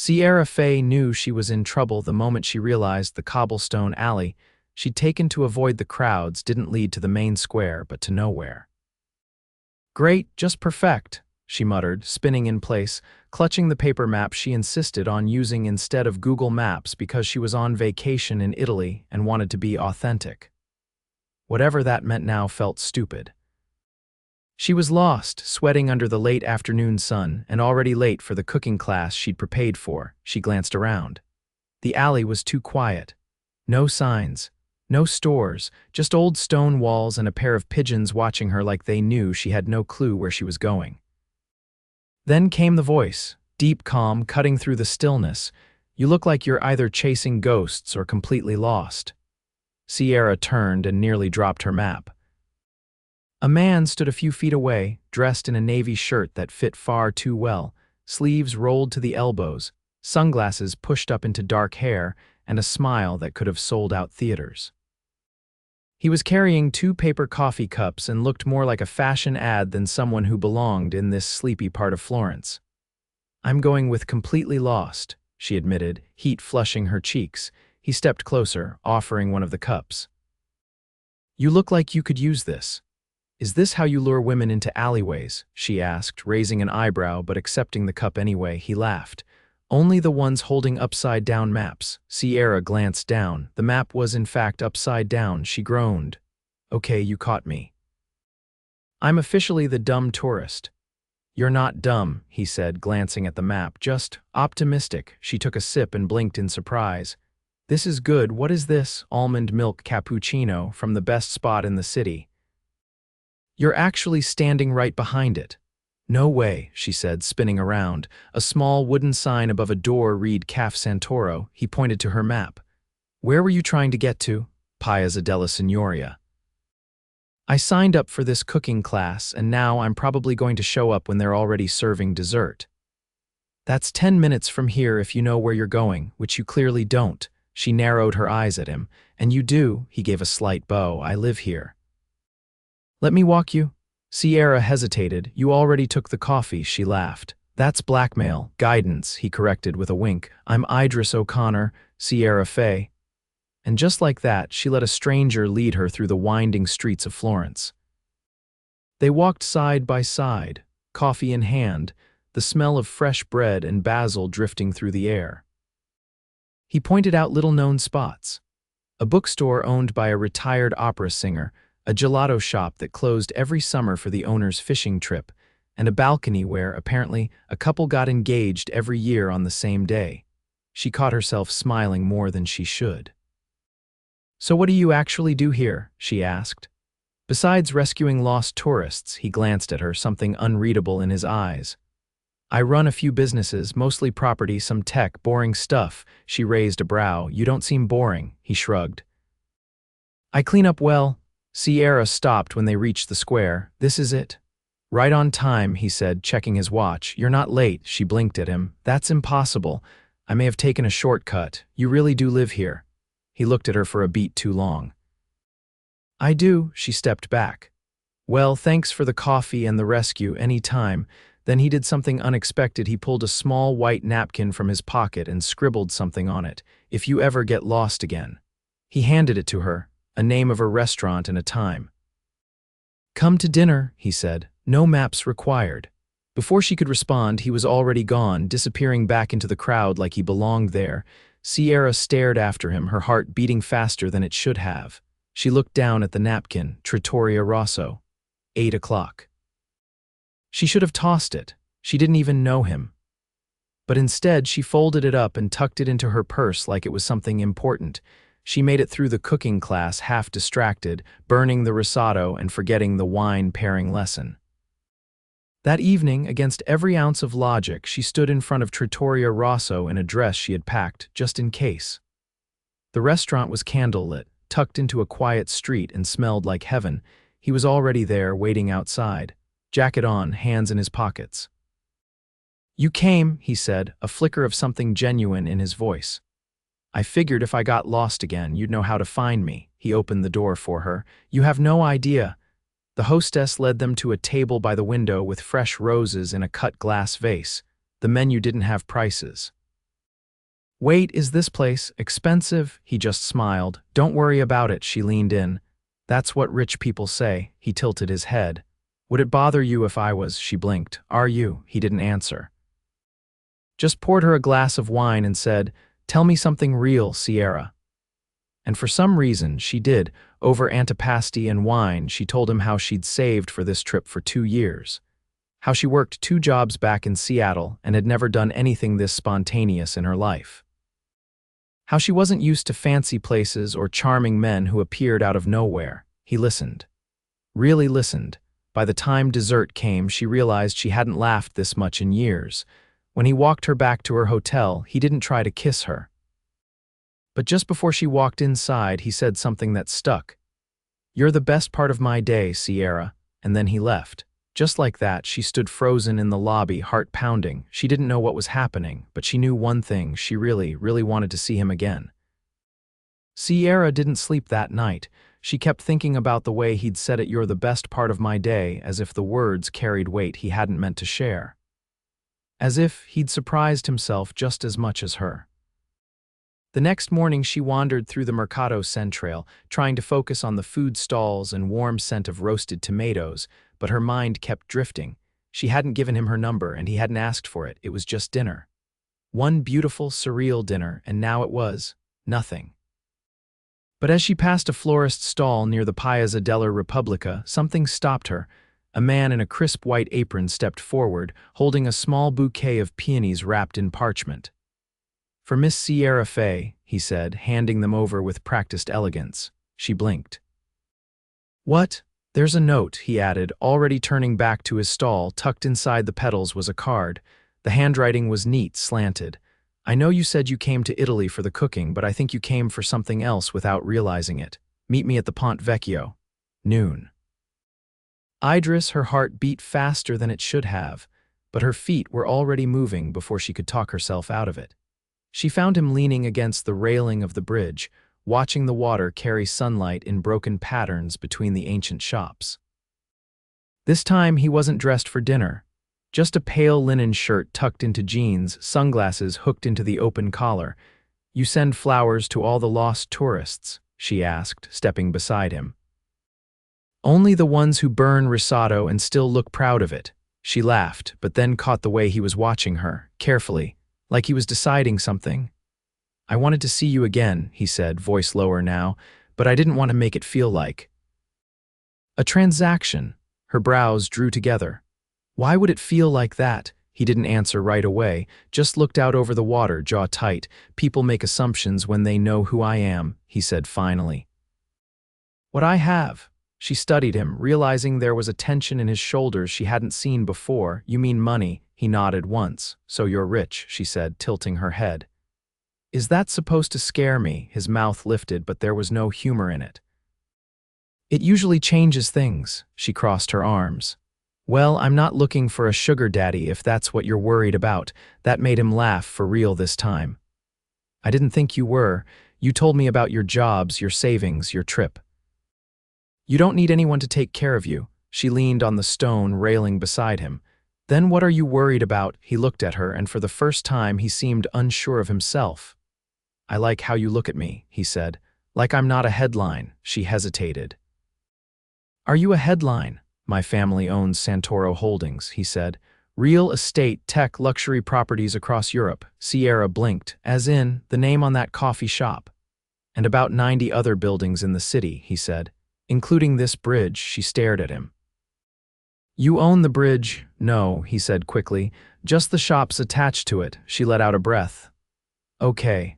Faye knew she was in trouble the moment she realized the cobblestone alley she'd taken to avoid the crowds didn't lead to the main square but to nowhere. "Great, just perfect," she muttered, spinning in place, clutching the paper map she insisted on using instead of Google Maps because she was on vacation in Italy and wanted to be authentic. Whatever that meant now felt stupid. She was lost, sweating under the late afternoon sun, and already late for the cooking class she'd prepared for. She glanced around. The alley was too quiet. No signs, no stores, just old stone walls and a pair of pigeons watching her like they knew she had no clue where she was going. Then came the voice, deep calm, cutting through the stillness. "You look like you're either chasing ghosts or completely lost." Sierra turned and nearly dropped her map. A man stood a few feet away, dressed in a navy shirt that fit far too well, sleeves rolled to the elbows, sunglasses pushed up into dark hair, and a smile that could have sold out theaters. He was carrying 2 paper coffee cups and looked more like a fashion ad than someone who belonged in this sleepy part of Florence. "I'm going with completely lost," she admitted, heat flushing her cheeks. He stepped closer, offering one of the cups. "You look like you could use this. Is this how you lure women into alleyways?" she asked, raising an eyebrow but accepting the cup anyway. He laughed. "Only the ones holding upside-down maps." Sierra glanced down. The map was in fact upside down. She groaned. "Okay, you caught me. I'm officially the dumb tourist." "You're not dumb," he said, glancing at the map, "just optimistic." She took a sip and blinked in surprise. "This is good. What is this?" "Almond milk cappuccino from the best spot in the city." "You're actually standing right behind it." "No way," she said, spinning around. A small wooden sign above a door read Caf Santoro. He pointed to her map. "Where were you trying to get to?" "Piazza della Signoria." "I signed up for this cooking class, and now I'm probably going to show up when they're already serving dessert." "That's 10 minutes from here if you know where you're going, which you clearly don't." She narrowed her eyes at him. "And you do," he gave a slight bow. "I live here." "Let me walk you?" Sierra hesitated. "You already took the coffee," she laughed. "That's blackmail." "Guidance," he corrected with a wink. "I'm Idris O'Connor, Faye." And just like that, she let a stranger lead her through the winding streets of Florence. They walked side by side, coffee in hand, the smell of fresh bread and basil drifting through the air. He pointed out little-known spots. A bookstore owned by a retired opera singer, a gelato shop that closed every summer for the owner's fishing trip, and a balcony where, apparently, a couple got engaged every year on the same day. She caught herself smiling more than she should. "So what do you actually do here?" she asked. Besides rescuing lost tourists, he glanced at her, something unreadable in his eyes. "I run a few businesses, mostly property, some tech, boring stuff." She raised a brow. "You don't seem boring," he shrugged. "I clean up well." Sierra stopped when they reached the square. "This is it?" "Right on time," he said, checking his watch. "You're not late." She blinked at him. "That's impossible. I may have taken a shortcut. You really do live here." He looked at her for a beat too long. "I do." She stepped back. "Well, thanks for the coffee and the rescue. Any time." Then he did something unexpected. He pulled a small white napkin from his pocket and scribbled something on it. "If you ever get lost again." He handed it to her, a name of a restaurant and a time. "Come to dinner," he said. "No maps required." Before she could respond, he was already gone, disappearing back into the crowd like he belonged there. Sierra stared after him, her heart beating faster than it should have. She looked down at the napkin. Trattoria Rosso. 8 o'clock. She should have tossed it. She didn't even know him. But instead, she folded it up and tucked it into her purse like it was something important. She made it through the cooking class half distracted, burning the risotto and forgetting the wine pairing lesson. That evening, against every ounce of logic, she stood in front of Trattoria Rosso in a dress she had packed, just in case. The restaurant was candlelit, tucked into a quiet street, and smelled like heaven. He was already there, waiting outside. Jacket on, hands in his pockets. "You came," he said, a flicker of something genuine in his voice. "I figured if I got lost again, you'd know how to find me." He opened the door for her. "You have no idea." The hostess led them to a table by the window with fresh roses in a cut glass vase. The menu didn't have prices. Wait, is this place expensive? He just smiled. Don't worry about it, she leaned in. That's what rich people say. He tilted his head. Would it bother you if I was? She blinked. Are you? He didn't answer. Just poured her a glass of wine and said, Tell me something real, Sierra. And for some reason, she did. Over antipasti and wine, she told him how she'd saved for this trip for 2 years. How she worked 2 jobs back in Seattle and had never done anything this spontaneous in her life. How she wasn't used to fancy places or charming men who appeared out of nowhere. He listened. Really listened. By the time dessert came, she realized she hadn't laughed this much in years. When he walked her back to her hotel, he didn't try to kiss her. But just before she walked inside, he said something that stuck. You're the best part of my day, Sierra. And then he left. Just like that, she stood frozen in the lobby, heart pounding. She didn't know what was happening, but she knew one thing: she really, really wanted to see him again. Sierra didn't sleep that night. She kept thinking about the way he'd said it, you're the best part of my day, as if the words carried weight he hadn't meant to share. As if he'd surprised himself just as much as her. The next morning she wandered through the Mercado Central, trying to focus on the food stalls and warm scent of roasted tomatoes, but her mind kept drifting. She hadn't given him her number, and he hadn't asked for it. It was just dinner. One beautiful, surreal dinner, and now it was nothing. But as she passed a florist's stall near the Piazza della Repubblica, something stopped her. A man in a crisp white apron stepped forward, holding a small bouquet of peonies wrapped in parchment. For Miss Sierra Faye, he said, handing them over with practiced elegance. She blinked. What? There's a note, he added, already turning back to his stall. Tucked inside the petals was a card. The handwriting was neat, slanted. I know you said you came to Italy for the cooking, but I think you came for something else without realizing it. Meet me at the Ponte Vecchio. Noon. Idris, her heart beat faster than it should have, but her feet were already moving before she could talk herself out of it. She found him leaning against the railing of the bridge, watching the water carry sunlight in broken patterns between the ancient shops. This time he wasn't dressed for dinner. Just a pale linen shirt tucked into jeans, sunglasses hooked into the open collar. You send flowers to all the lost tourists? She asked, stepping beside him. Only the ones who burn risotto and still look proud of it. She laughed, but then caught the way he was watching her, carefully, like he was deciding something. I wanted to see you again, he said, voice lower now, but I didn't want to make it feel like a transaction. Her brows drew together. Why would it feel like that? He didn't answer right away, just looked out over the water, jaw tight. People make assumptions when they know who I am, he said finally. What I have. She studied him, realizing there was a tension in his shoulders she hadn't seen before. You mean money? He nodded once. So you're rich, she said, tilting her head. Is that supposed to scare me? His mouth lifted, but there was no humor in it. It usually changes things. She crossed her arms. Well, I'm not looking for a sugar daddy if that's what you're worried about. That made him laugh for real this time. I didn't think you were. You told me about your jobs, your savings, your trip. You don't need anyone to take care of you. She leaned on the stone railing beside him. Then what are you worried about? He looked at her, and for the first time he seemed unsure of himself. I like how you look at me, he said. Like I'm not a headline. She hesitated. Are you a headline? My family owns Santoro Holdings, he said. Real estate, tech, luxury properties across Europe. Sierra blinked, as in, the name on that coffee shop. And about 90 other buildings in the city, he said. Including this bridge. She stared at him. You own the bridge? No, he said quickly. Just the shops attached to it. She let out a breath. Okay.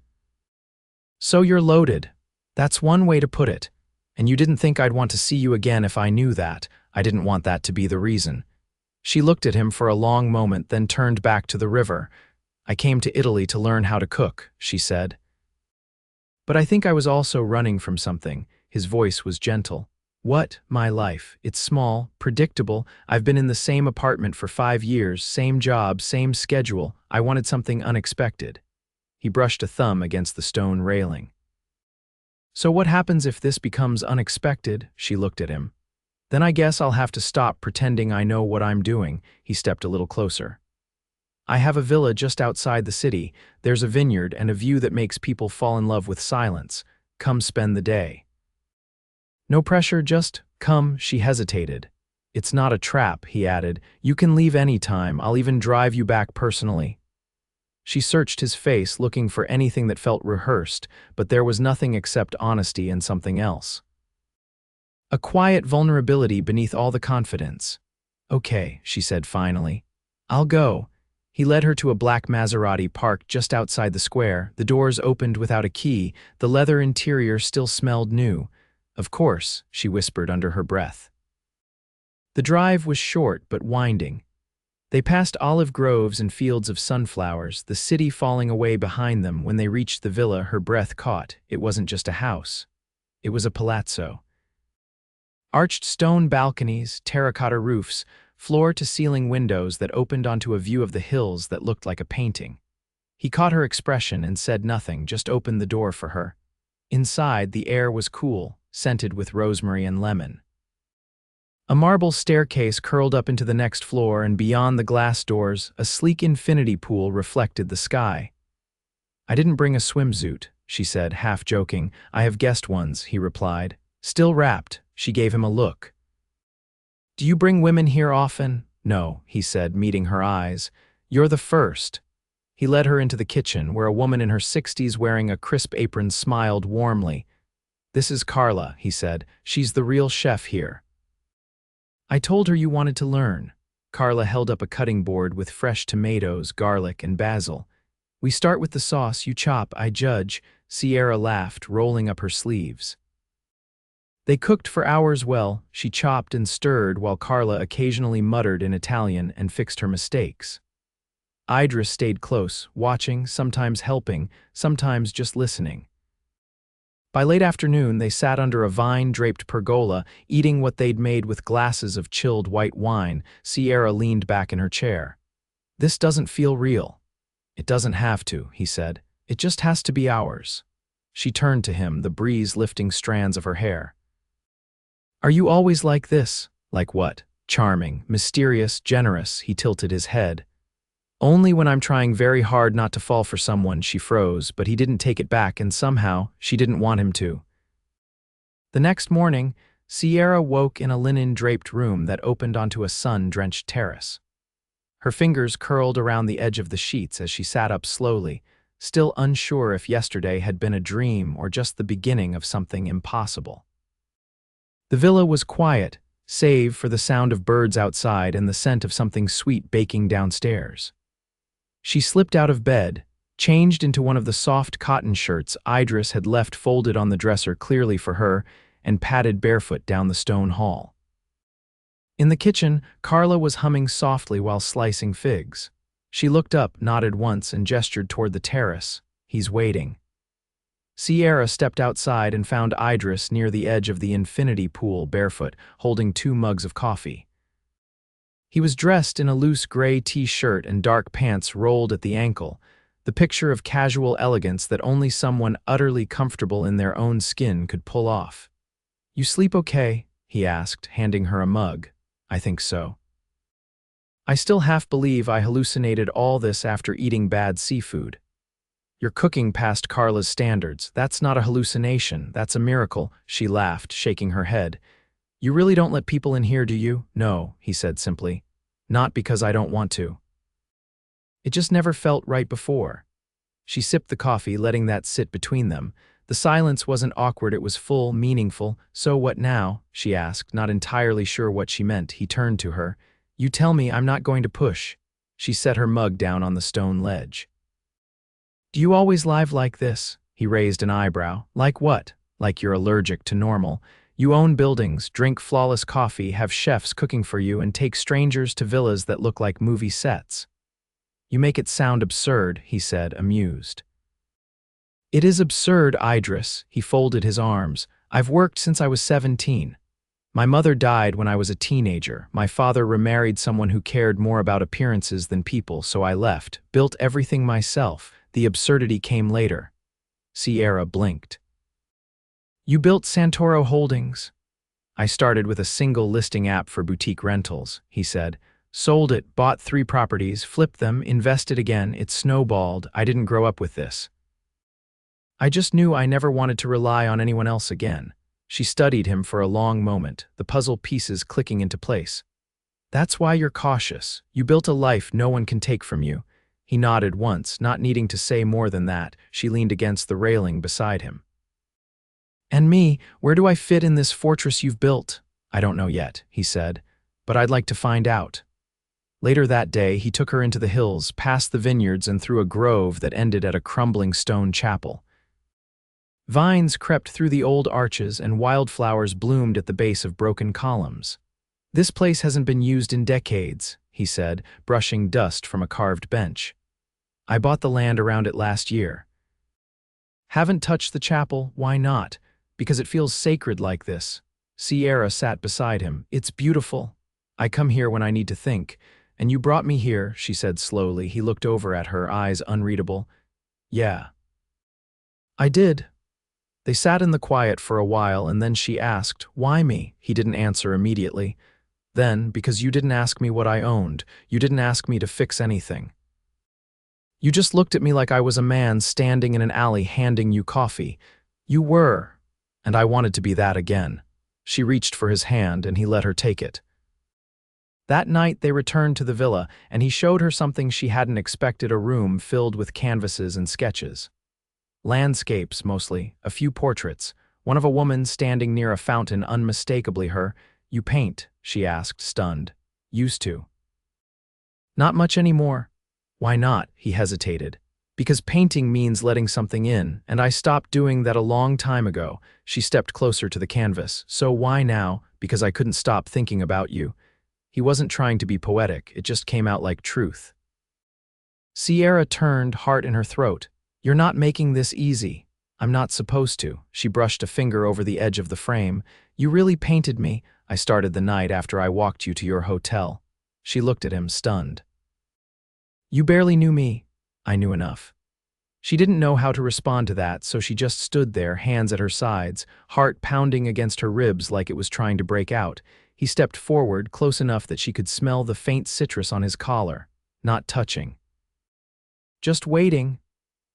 So you're loaded. That's one way to put it. And you didn't think I'd want to see you again if I knew that. I didn't want that to be the reason. She looked at him for a long moment, then turned back to the river. I came to Italy to learn how to cook, she said. But I think I was also running from something. His voice was gentle. What? My life. It's small, predictable. I've been in the same apartment for 5 years, same job, same schedule. I wanted something unexpected. He brushed a thumb against the stone railing. So what happens if this becomes unexpected? She looked at him. Then I guess I'll have to stop pretending I know what I'm doing. He stepped a little closer. I have a villa just outside the city. There's a vineyard and a view that makes people fall in love with silence. Come spend the day. No pressure, just come, she hesitated. It's not a trap, he added. You can leave any time. I'll even drive you back personally. She searched his face, looking for anything that felt rehearsed, but there was nothing except honesty and something else. A quiet vulnerability beneath all the confidence. Okay, she said finally. I'll go. He led her to a black Maserati parked just outside the square. The doors opened without a key. The leather interior still smelled new. Of course, she whispered under her breath. The drive was short but winding. They passed olive groves and fields of sunflowers, the city falling away behind them. When they reached the villa, her breath caught. It wasn't just a house. It was a palazzo. Arched stone balconies, terracotta roofs, floor-to-ceiling windows that opened onto a view of the hills that looked like a painting. He caught her expression and said nothing, just opened the door for her. Inside, the air was cool, scented with rosemary and lemon. A marble staircase curled up into the next floor, and beyond the glass doors, a sleek infinity pool reflected the sky. I didn't bring a swimsuit, she said, half joking. I have guest ones, he replied. Still wrapped, she gave him a look. Do you bring women here often? No, he said, meeting her eyes. You're the first. He led her into the kitchen, where a woman in her 60s wearing a crisp apron smiled warmly. This is Carla, he said. She's the real chef here. I told her you wanted to learn. Carla held up a cutting board with fresh tomatoes, garlic, and basil. We start with the sauce, you chop, I judge. Sierra laughed, rolling up her sleeves. They cooked for hours. Well, she chopped and stirred while Carla occasionally muttered in Italian and fixed her mistakes. Idris stayed close, watching, sometimes helping, sometimes just listening. By late afternoon, they sat under a vine-draped pergola, eating what they'd made with glasses of chilled white wine. Sierra leaned back in her chair. This doesn't feel real. It doesn't have to, he said. It just has to be ours. She turned to him, the breeze lifting strands of her hair. Are you always like this? Like what? Charming, mysterious, generous, he tilted his head. Only when I'm trying very hard not to fall for someone, she froze, but he didn't take it back, and somehow she didn't want him to. The next morning, Sierra woke in a linen-draped room that opened onto a sun-drenched terrace. Her fingers curled around the edge of the sheets as she sat up slowly, still unsure if yesterday had been a dream or just the beginning of something impossible. The villa was quiet, save for the sound of birds outside and the scent of something sweet baking downstairs. She slipped out of bed, changed into one of the soft cotton shirts Idris had left folded on the dresser clearly for her, and padded barefoot down the stone hall. In the kitchen, Carla was humming softly while slicing figs. She looked up, nodded once, and gestured toward the terrace. He's waiting. Sierra stepped outside and found Idris near the edge of the infinity pool, barefoot, holding 2 mugs of coffee. He was dressed in a loose gray t-shirt and dark pants rolled at the ankle, the picture of casual elegance that only someone utterly comfortable in their own skin could pull off. You sleep okay? He asked, handing her a mug. I think so. I still half believe I hallucinated all this after eating bad seafood. You're cooking past Carla's standards. That's not a hallucination, that's a miracle, she laughed, shaking her head. You really don't let people in here, do you? No, he said simply. Not because I don't want to. It just never felt right before. She sipped the coffee, letting that sit between them. The silence wasn't awkward, it was full, meaningful. So what now? She asked, not entirely sure what she meant. He turned to her. You tell me, I'm not going to push. She set her mug down on the stone ledge. Do you always live like this? He raised an eyebrow. Like what? Like you're allergic to normal. You own buildings, drink flawless coffee, have chefs cooking for you, and take strangers to villas that look like movie sets. You make it sound absurd, he said, amused. It is absurd, Idris. He folded his arms. I've worked since I was 17. My mother died when I was a teenager. My father remarried someone who cared more about appearances than people, so I left, built everything myself. The absurdity came later. Sierra blinked. You built Santoro Holdings? I started with a single listing app for boutique rentals, he said. Sold it, bought 3 properties, flipped them, invested again, it snowballed. I didn't grow up with this. I just knew I never wanted to rely on anyone else again. She studied him for a long moment, the puzzle pieces clicking into place. That's why you're cautious. You built a life no one can take from you. He nodded once, not needing to say more than that. She leaned against the railing beside him. And me, where do I fit in this fortress you've built? I don't know yet, he said, but I'd like to find out. Later that day, he took her into the hills, past the vineyards and through a grove that ended at a crumbling stone chapel. Vines crept through the old arches and wildflowers bloomed at the base of broken columns. This place hasn't been used in decades, he said, brushing dust from a carved bench. I bought the land around it last year. Haven't touched the chapel, why not? Because it feels sacred like this. Sierra sat beside him. It's beautiful. I come here when I need to think. And you brought me here, she said slowly. He looked over at her, eyes unreadable. Yeah. I did. They sat in the quiet for a while, and then she asked, why me? He didn't answer immediately. Then, because you didn't ask me what I owned. You didn't ask me to fix anything. You just looked at me like I was a man standing in an alley handing you coffee. You were, and I wanted to be that again. She reached for his hand, and he let her take it. That night they returned to the villa, and he showed her something she hadn't expected, a room filled with canvases and sketches. Landscapes, mostly, a few portraits, one of a woman standing near a fountain, unmistakably her. You paint? She asked, stunned. Used to. Not much anymore. Why not? He hesitated. Because painting means letting something in, and I stopped doing that a long time ago. She stepped closer to the canvas. So why now? Because I couldn't stop thinking about you. He wasn't trying to be poetic, it just came out like truth. Sierra turned, heart in her throat. You're not making this easy. I'm not supposed to. She brushed a finger over the edge of the frame. You really painted me. I started the night after I walked you to your hotel. She looked at him, stunned. You barely knew me. I knew enough. She didn't know how to respond to that, so she just stood there, hands at her sides, heart pounding against her ribs like it was trying to break out. He stepped forward, close enough that she could smell the faint citrus on his collar, not touching. Just waiting.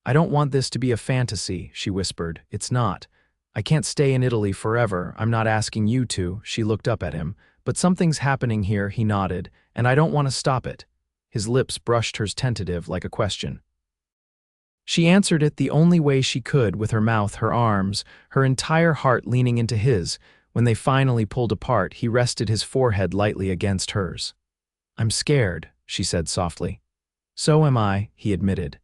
I don't want this to be a fantasy, she whispered. It's not. I can't stay in Italy forever. I'm not asking you to. She looked up at him. But something's happening here, he nodded, and I don't want to stop it. His lips brushed hers, tentative, like a question. She answered it the only way she could, with her mouth, her arms, her entire heart leaning into his. When they finally pulled apart, he rested his forehead lightly against hers. I'm scared, she said softly. So am I, he admitted.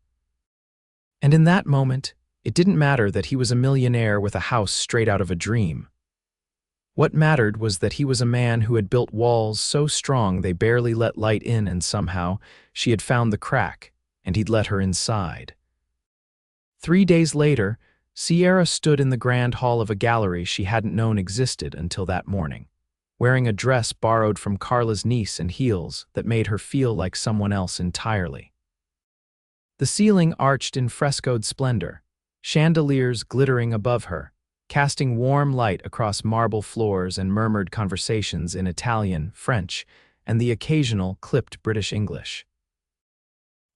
And in that moment, it didn't matter that he was a millionaire with a house straight out of a dream. What mattered was that he was a man who had built walls so strong they barely let light in, and somehow she had found the crack, and he'd let her inside. 3 days later, Sierra stood in the grand hall of a gallery she hadn't known existed until that morning, wearing a dress borrowed from Carla's niece and heels that made her feel like someone else entirely. The ceiling arched in frescoed splendor, chandeliers glittering above her, casting warm light across marble floors, and murmured conversations in Italian, French, and the occasional clipped British English.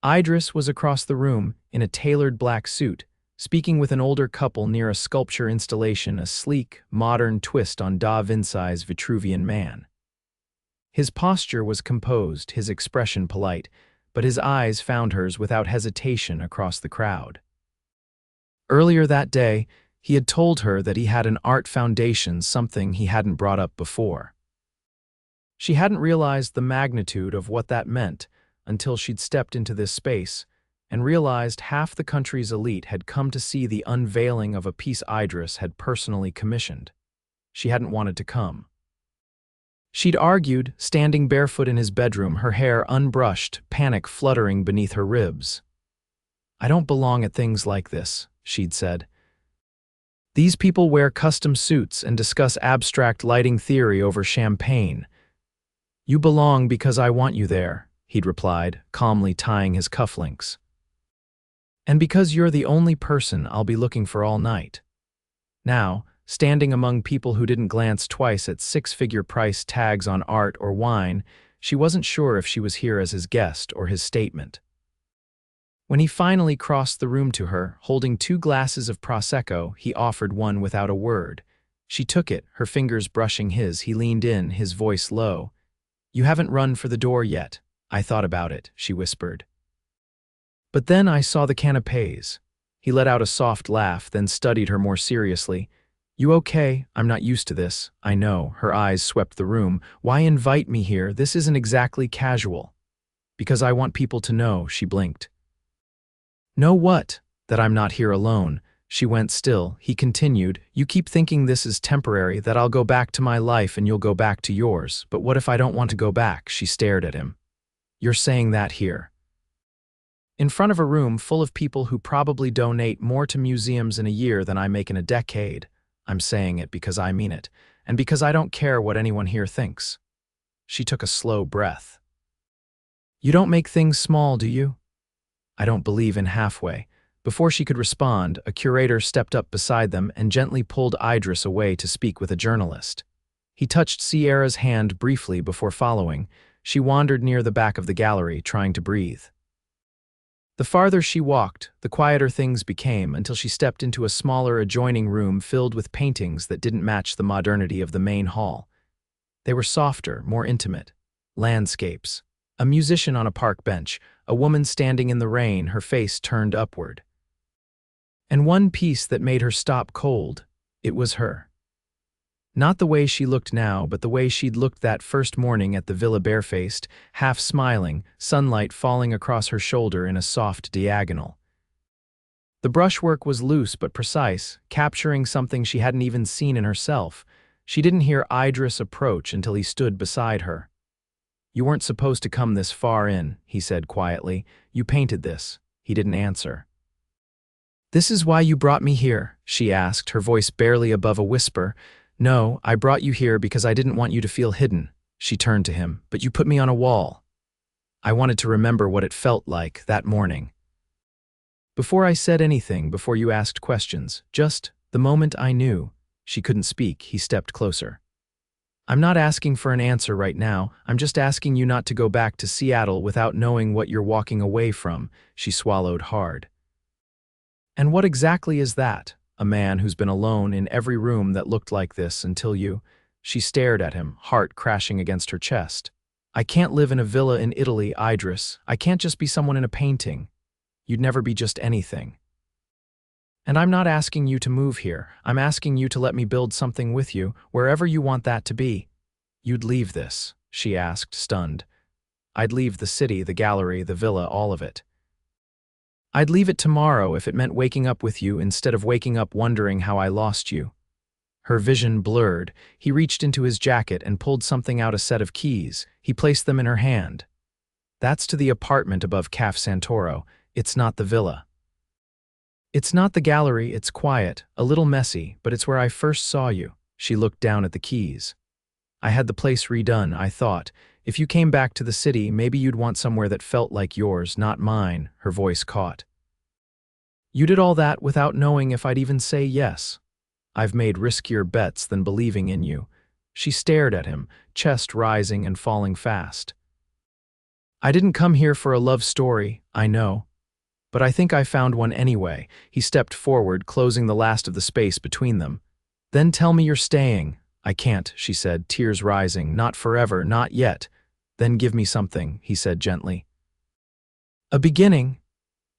Idris was across the room in a tailored black suit, speaking with an older couple near a sculpture installation, a sleek, modern twist on Da Vinci's Vitruvian Man. His posture was composed, his expression polite, but his eyes found hers without hesitation across the crowd. Earlier that day, he had told her that he had an art foundation, something he hadn't brought up before. She hadn't realized the magnitude of what that meant until she'd stepped into this space and realized half the country's elite had come to see the unveiling of a piece Idris had personally commissioned. She hadn't wanted to come. She'd argued, standing barefoot in his bedroom, her hair unbrushed, panic fluttering beneath her ribs. I don't belong at things like this, she'd said. These people wear custom suits and discuss abstract lighting theory over champagne. You belong because I want you there, he'd replied, calmly tying his cufflinks. And because you're the only person I'll be looking for all night. Now, standing among people who didn't glance twice at 6-figure price tags on art or wine, She wasn't sure if she was here as his guest or his statement. When he finally crossed the room to her, holding 2 glasses of Prosecco, he offered one without a word. She took it, her fingers brushing his. He leaned in, his voice low. "You haven't run for the door yet." "I thought about it," she whispered. "But then I saw the canapés." He let out a soft laugh, then studied her more seriously. "You okay? I'm not used to this." "I know." Her eyes swept the room. "Why invite me here? This isn't exactly casual." "Because I want people to know," she blinked. "Know what?" "That I'm not here alone." She went still. He continued, "You keep thinking this is temporary, that I'll go back to my life and you'll go back to yours. But what if I don't want to go back?" She stared at him. "You're saying that here?" "In front of a room full of people who probably donate more to museums in a year than I make in a decade. I'm saying it because I mean it, and because I don't care what anyone here thinks." She took a slow breath. "You don't make things small, do you?" "I don't believe in halfway." Before she could respond, a curator stepped up beside them and gently pulled Idris away to speak with a journalist. He touched Sierra's hand briefly before following. She wandered near the back of the gallery, trying to breathe. The farther she walked, the quieter things became, until she stepped into a smaller adjoining room filled with paintings that didn't match the modernity of the main hall. They were softer, more intimate. Landscapes. A musician on a park bench, a woman standing in the rain, her face turned upward. And one piece that made her stop cold. It was her. Not the way she looked now, but the way she'd looked that first morning at the villa, barefaced, half smiling, sunlight falling across her shoulder in a soft diagonal. The brushwork was loose but precise, capturing something she hadn't even seen in herself. She didn't hear Idris approach until he stood beside her. "You weren't supposed to come this far in," he said quietly. "You painted this." He didn't answer. "This is why you brought me here?" she asked, her voice barely above a whisper. "No, I brought you here because I didn't want you to feel hidden." She turned to him. "But you put me on a wall." "I wanted to remember what it felt like that morning. Before I said anything, before you asked questions, just the moment I knew." She couldn't speak. He stepped closer. "I'm not asking for an answer right now. I'm just asking you not to go back to Seattle without knowing what you're walking away from." She swallowed hard. "And what exactly is that? A man who's been alone in every room that looked like this until you—" She stared at him, heart crashing against her chest. "I can't live in a villa in Italy, Idris. I can't just be someone in a painting. You'd never be just anything. And I'm not asking you to move here. I'm asking you to let me build something with you, wherever you want that to be." "You'd leave this?" she asked, stunned. "I'd leave the city, the gallery, the villa, all of it. I'd leave it tomorrow if it meant waking up with you instead of waking up wondering how I lost you." Her vision blurred. He reached into his jacket and pulled something out, a set of keys. He placed them in her hand. "That's to the apartment above Caf Santoro. It's not the villa. It's not the gallery. It's quiet, a little messy, but it's where I first saw you." She looked down at the keys. "I had the place redone. I thought, if you came back to the city, maybe you'd want somewhere that felt like yours, not mine." Her voice caught. "You did all that without knowing if I'd even say yes. I've made riskier bets than believing in you." She stared at him, chest rising and falling fast. "I didn't come here for a love story, I know. But I think I found one anyway." He stepped forward, closing the last of the space between them. "Then tell me you're staying." "I can't," she said, tears rising. "Not forever, not yet." "Then give me something," he said gently. "A beginning."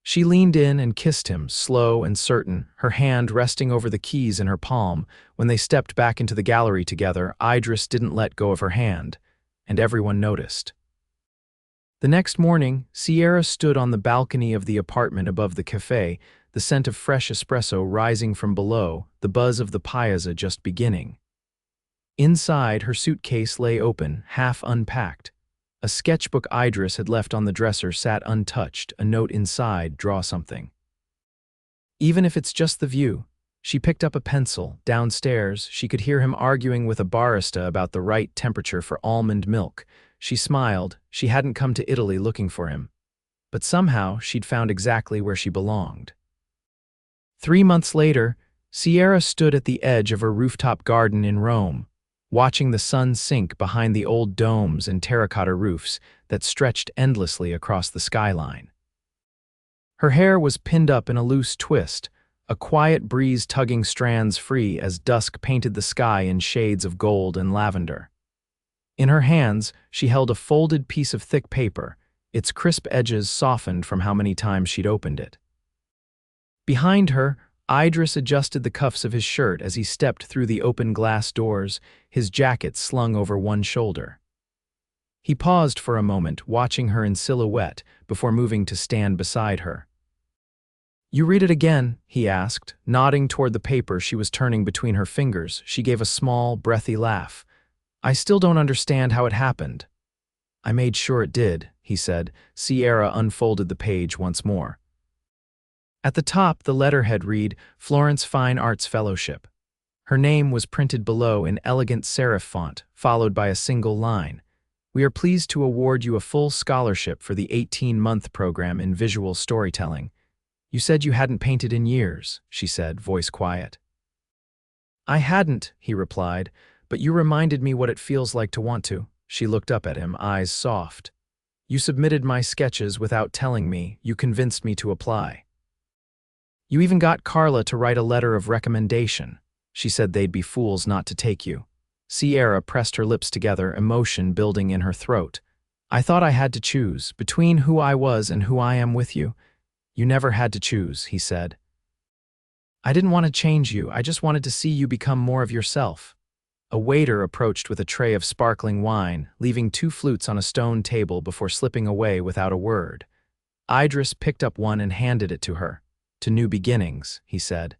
She leaned in and kissed him, slow and certain, her hand resting over the keys in her palm. When they stepped back into the gallery together, Idris didn't let go of her hand, and everyone noticed. The next morning, Sierra stood on the balcony of the apartment above the cafe, the scent of fresh espresso rising from below, the buzz of the piazza just beginning. Inside, her suitcase lay open, half unpacked. A sketchbook Idris had left on the dresser sat untouched, a note inside, "Draw something." "Even if it's just the view." She picked up a pencil. Downstairs, she could hear him arguing with a barista about the right temperature for almond milk. She smiled. She hadn't come to Italy looking for him. But somehow, she'd found exactly where she belonged. 3 months later, Sierra stood at the edge of her rooftop garden in Rome. watching the sun sink behind the old domes and terracotta roofs that stretched endlessly across the skyline. Her hair was pinned up in a loose twist, a quiet breeze tugging strands free as dusk painted the sky in shades of gold and lavender. In her hands, she held a folded piece of thick paper, its crisp edges softened from how many times she'd opened it. Behind her, Idris adjusted the cuffs of his shirt as he stepped through the open glass doors, his jacket slung over one shoulder. He paused for a moment, watching her in silhouette, before moving to stand beside her. "You read it again?" he asked, nodding toward the paper she was turning between her fingers. She gave a small, breathy laugh. "I still don't understand how it happened." "I made sure it did," he said. Sierra unfolded the page once more. At the top, the letterhead read, Florence Fine Arts Fellowship. Her name was printed below in elegant serif font, followed by a single line. "We are pleased to award you a full scholarship for the 18-month program in visual storytelling. You said you hadn't painted in years," she said, voice quiet. "I hadn't," he replied, "but you reminded me what it feels like to want to." She looked up at him, eyes soft. "You submitted my sketches without telling me. You convinced me to apply. You even got Carla to write a letter of recommendation. She said they'd be fools not to take you." Sierra pressed her lips together, emotion building in her throat. "I thought I had to choose between who I was and who I am with you." "You never had to choose," he said. "I didn't want to change you. I just wanted to see you become more of yourself." A waiter approached with a tray of sparkling wine, leaving 2 flutes on a stone table before slipping away without a word. Idris picked up one and handed it to her. "To new beginnings," he said.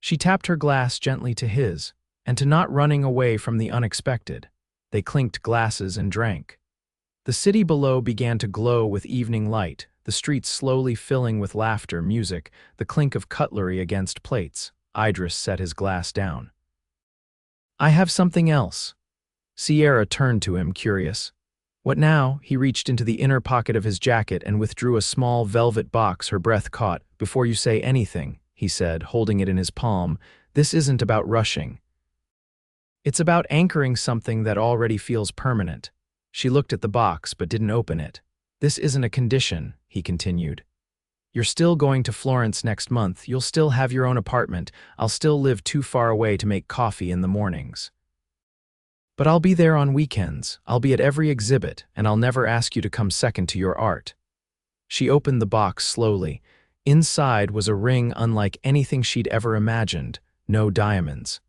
She tapped her glass gently to his, and to not running away from the unexpected. They clinked glasses and drank. The city below began to glow with evening light, the streets slowly filling with laughter, music, the clink of cutlery against plates. Idris set his glass down. "I have something else." Sierra turned to him, curious. "What now?" He reached into the inner pocket of his jacket and withdrew a small velvet box her breath caught. "Before you say anything," he said, holding it in his palm, "this isn't about rushing. It's about anchoring something that already feels permanent." She looked at the box but didn't open it. "This isn't a condition," he continued. "You're still going to Florence next month. You'll still have your own apartment. I'll still live too far away to make coffee in the mornings. But I'll be there on weekends. I'll be at every exhibit, and I'll never ask you to come second to your art." She opened the box slowly. Inside was a ring unlike anything she'd ever imagined. No diamonds.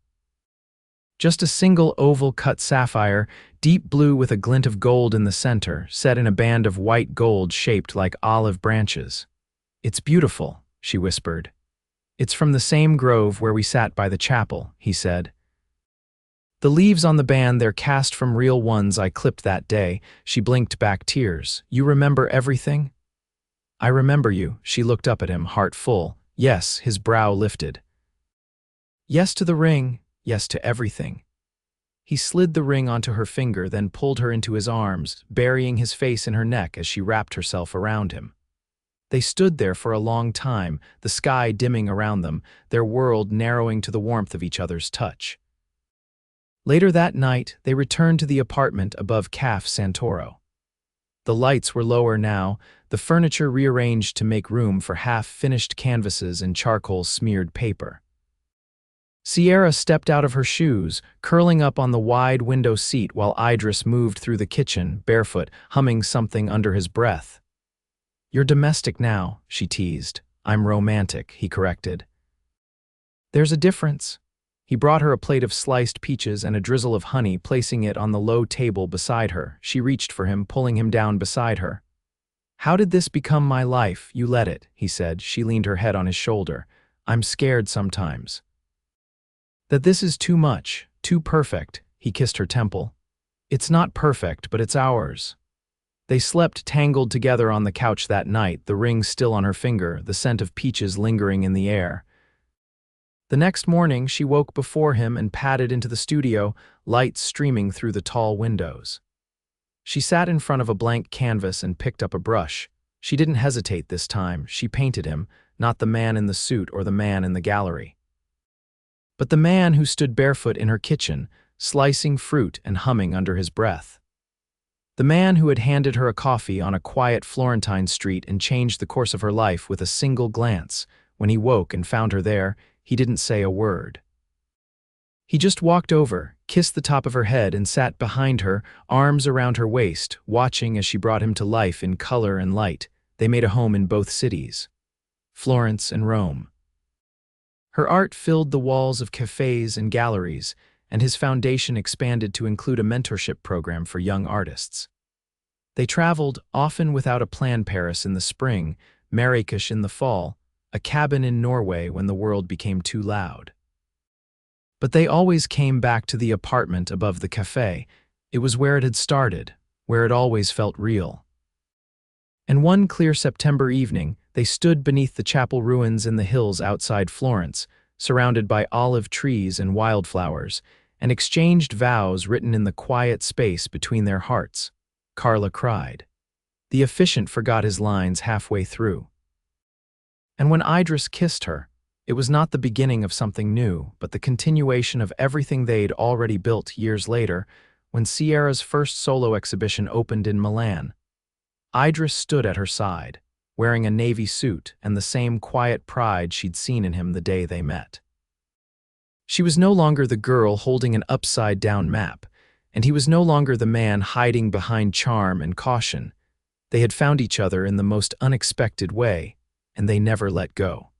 Just a single oval-cut sapphire, deep blue with a glint of gold in the center, set in a band of white gold shaped like olive branches. "It's beautiful," she whispered. "It's from the same grove where we sat by the chapel," he said. "The leaves on the band, they're cast from real ones I clipped that day." She blinked back tears. "You remember everything?" "I remember you." She looked up at him, heart full. "Yes," his brow lifted. "Yes to the ring, yes to everything." He slid the ring onto her finger, then pulled her into his arms, burying his face in her neck as she wrapped herself around him. They stood there for a long time, the sky dimming around them, their world narrowing to the warmth of each other's touch. Later that night, they returned to the apartment above Caf Santoro. The lights were lower now, the furniture rearranged to make room for half-finished canvases and charcoal-smeared paper. Sierra stepped out of her shoes, curling up on the wide window seat while Idris moved through the kitchen, barefoot, humming something under his breath. "You're domestic now," she teased. "I'm romantic," he corrected. "There's a difference." He brought her a plate of sliced peaches and a drizzle of honey, placing it on the low table beside her. She reached for him, pulling him down beside her. "How did this become my life? You let it," he said. She leaned her head on his shoulder. "I'm scared sometimes that this is too much, too perfect." He kissed her temple. "It's not perfect, but it's ours." They slept tangled together on the couch that night, the ring still on her finger, the scent of peaches lingering in the air. The next morning, she woke before him and padded into the studio, light streaming through the tall windows. She sat in front of a blank canvas and picked up a brush. She didn't hesitate this time. She painted him, not the man in the suit or the man in the gallery, but the man who stood barefoot in her kitchen, slicing fruit and humming under his breath. The man who had handed her a coffee on a quiet Florentine street and changed the course of her life with a single glance, when he woke and found her there, he didn't say a word. He just walked over, kissed the top of her head, and sat behind her, arms around her waist, watching as she brought him to life in color and light. They made a home in both cities, Florence and Rome. Her art filled the walls of cafes and galleries, and his foundation expanded to include a mentorship program for young artists. They traveled, often without a plan, Paris in the spring, Marrakesh in the fall, a cabin in Norway when the world became too loud. But they always came back to the apartment above the cafe. It was where it had started, where it always felt real. And one clear September evening, they stood beneath the chapel ruins in the hills outside Florence, surrounded by olive trees and wildflowers, and exchanged vows written in the quiet space between their hearts. Carla cried. The officiant forgot his lines halfway through. And when Idris kissed her, it was not the beginning of something new, but the continuation of everything they'd already built years later, when Sierra's first solo exhibition opened in Milan. Idris stood at her side, wearing a navy suit and the same quiet pride she'd seen in him the day they met. She was no longer the girl holding an upside-down map, and he was no longer the man hiding behind charm and caution. They had found each other in the most unexpected way, and they never let go.